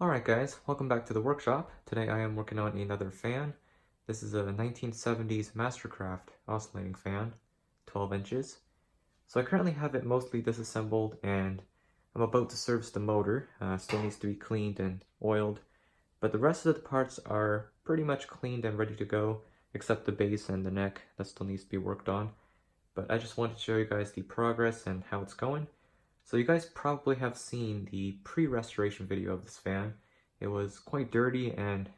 Alright guys, welcome back to the workshop. Today I am working on another fan. This is a 1970s Mastercraft oscillating fan, 12 inches. So I currently have it mostly disassembled and I'm about to service the motor. Still needs to be cleaned and oiled, but the rest of the parts are pretty much cleaned and ready to go, except the base and the neck that still needs to be worked on. But I just wanted to show you guys the progress and how it's going. So you guys probably have seen the pre-restoration video of this fan. It was quite dirty and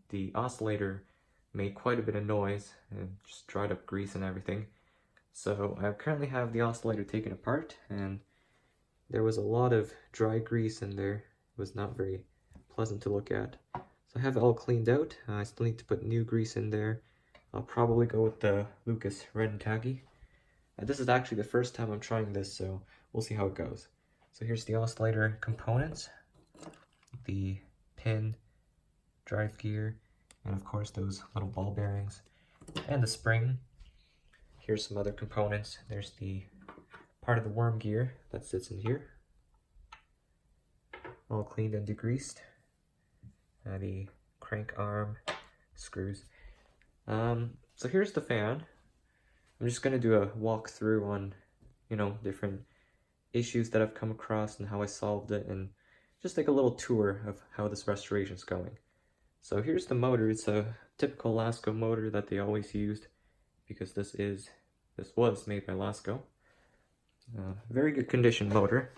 the oscillator made quite a bit of noise and just dried up grease and everything. So I currently have the oscillator taken apart and there was a lot of dry grease in there. It was not very pleasant to look at. So I have it all cleaned out. I still need to put new grease in there. I'll probably go with the Lucas Red and Tacky. This is actually the first time I'm trying this, so we'll see how it goes. So here's the oscillator components, the pin, drive gear, and of course those little ball bearings, and the spring. Here's some other components. There's the part of the worm gear that sits in here, all cleaned and degreased. The crank arm, screws. So here's the fan. I'm just gonna do a walkthrough on, different issues that I've come across and how I solved it, and just like a little tour of how this restoration is going. So here's the motor. It's a typical Lasco motor that they always used, because this was made by Lasco. Very good condition motor.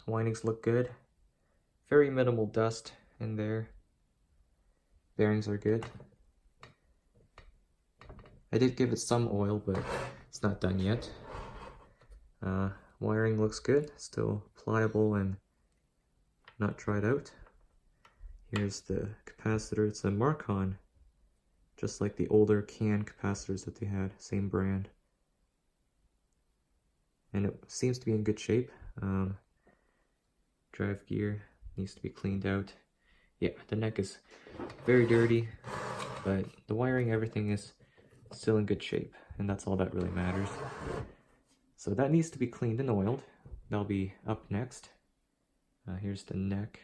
Windings look good. Very minimal dust in there. Bearings are good. I did give it some oil, but it's not done yet. Wiring looks good, still pliable and not dried out. Here's the capacitor. It's a Marcon, just like the older can capacitors that they had, same brand. And it seems to be in good shape. Drive gear needs to be cleaned out. Yeah, the neck is very dirty, but the wiring, everything is still in good shape, and that's all that really matters. So that needs to be cleaned and oiled. That'll be up next. Here's the neck.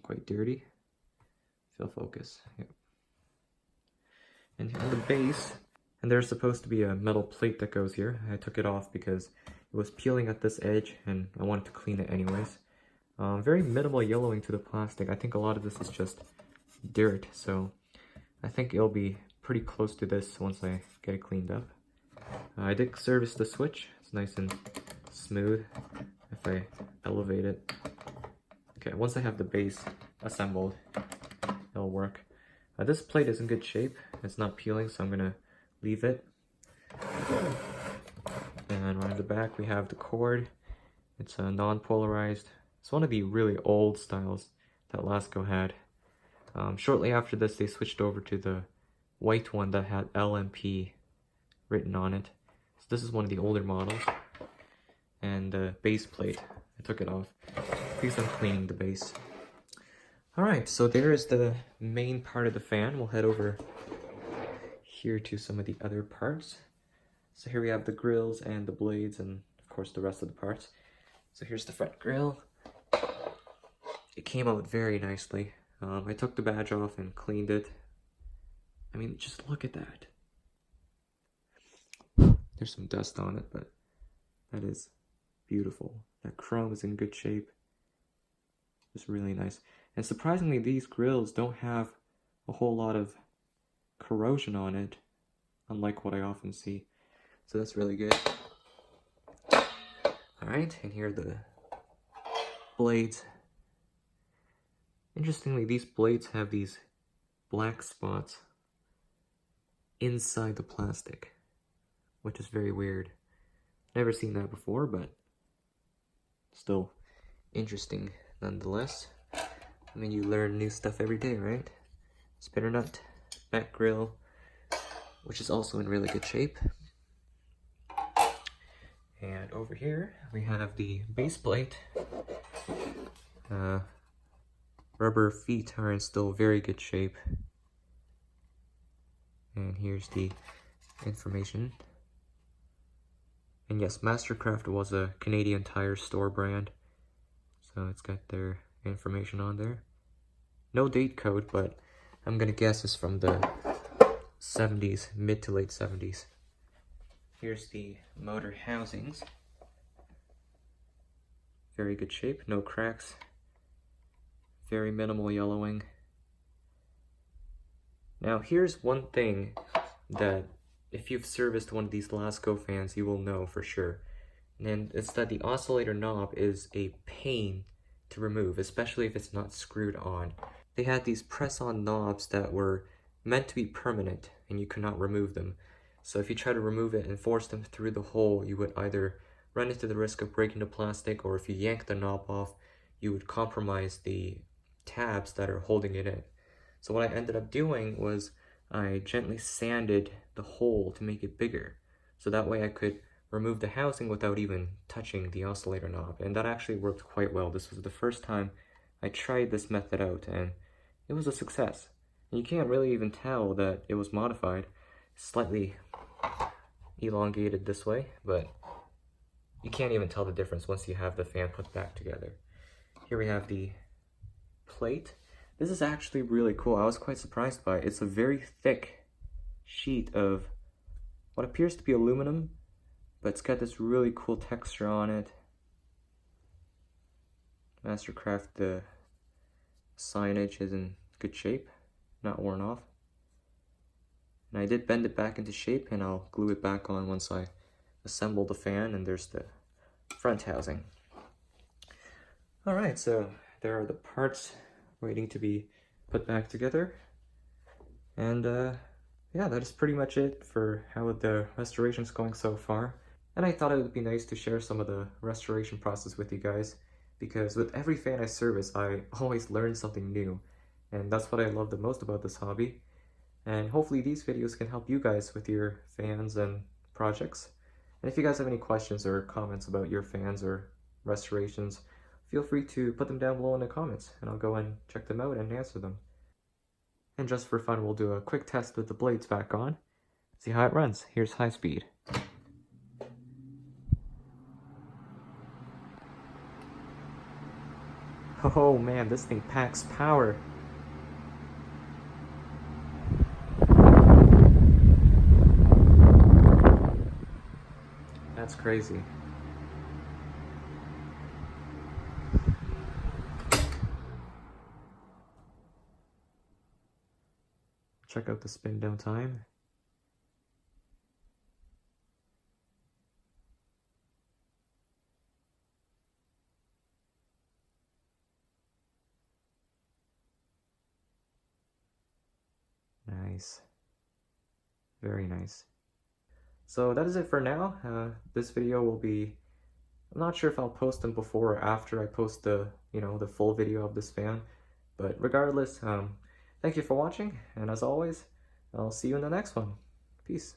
Quite dirty. Fill focus. Yep. And on the base, and there's supposed to be a metal plate that goes here. I took it off because it was peeling at this edge and I wanted to clean it anyways. Very minimal yellowing to the plastic. I think a lot of this is just dirt, so I think it'll be pretty close to this once I get it cleaned up. I did service the switch. It's nice and smooth if I elevate it. Okay, once I have the base assembled, it'll work. This plate is in good shape. It's not peeling, so I'm gonna leave it. And around the back we have the cord. It's non-polarized. It's one of the really old styles that Lasco had. Shortly after this, they switched over to the white one that had LMP written on it. So this is one of the older models. And the base plate, I took it off because I'm cleaning the base. Alright, so there is the main part of the fan. We'll head over here to some of the other parts. So here we have the grills and the blades and of course the rest of the parts. So here's the front grill. It came out very nicely. I took the badge off and cleaned it. I mean, just look at that. There's some dust on it, but that is beautiful. That chrome is in good shape. It's really nice. And surprisingly, these grills don't have a whole lot of corrosion on it, unlike what I often see. So that's really good. Alright, and here are the blades. Interestingly, these blades have these black spots inside the plastic, which is very weird. Never seen that before, but still interesting nonetheless. I mean, you learn new stuff every day, right? Spinner nut, back grill, which is also in really good shape. And over here, we have the base plate. Rubber feet are in still very good shape. And here's the information. And yes, Mastercraft was a Canadian Tire store brand. So it's got their information on there. No date code, but I'm gonna guess it's from the 70s, mid to late 70s. Here's the motor housings. Very good shape, no cracks. Very minimal yellowing. Now here's one thing that if you've serviced one of these Lasko fans, you will know for sure. And it's that the oscillator knob is a pain to remove, especially if it's not screwed on. They had these press-on knobs that were meant to be permanent and you could not remove them. So if you try to remove it and force them through the hole, you would either run into the risk of breaking the plastic, or if you yank the knob off, you would compromise the tabs that are holding it in. So what I ended up doing was I gently sanded the hole to make it bigger. So that way I could remove the housing without even touching the oscillator knob. And that actually worked quite well. This was the first time I tried this method out and it was a success. And you can't really even tell that it was modified. Slightly elongated this way, but you can't even tell the difference once you have the fan put back together. Here we have the plate. This is actually really cool. I was quite surprised by it. It's a very thick sheet of what appears to be aluminum, but it's got this really cool texture on it. Mastercraft, the signage is in good shape, not worn off. And I did bend it back into shape, and I'll glue it back on once I assemble the fan, and there's the front housing. Alright, so there are the parts waiting to be put back together. And yeah, that is pretty much it for how the restoration's going so far. And I thought it would be nice to share some of the restoration process with you guys, because with every fan I service, I always learn something new. And that's what I love the most about this hobby. And hopefully these videos can help you guys with your fans and projects. And if you guys have any questions or comments about your fans or restorations, feel free to put them down below in the comments, and I'll go and check them out and answer them. And just for fun, we'll do a quick test with the blades back on. See how it runs. Here's high speed. Oh man, this thing packs power. That's crazy. Check out the spin down time. Nice. Very nice. So that is it for now. This video will be, I'm not sure if I'll post them before or after I post the, the full video of this fan. But regardless, thank you for watching, and as always, I'll see you in the next one. Peace.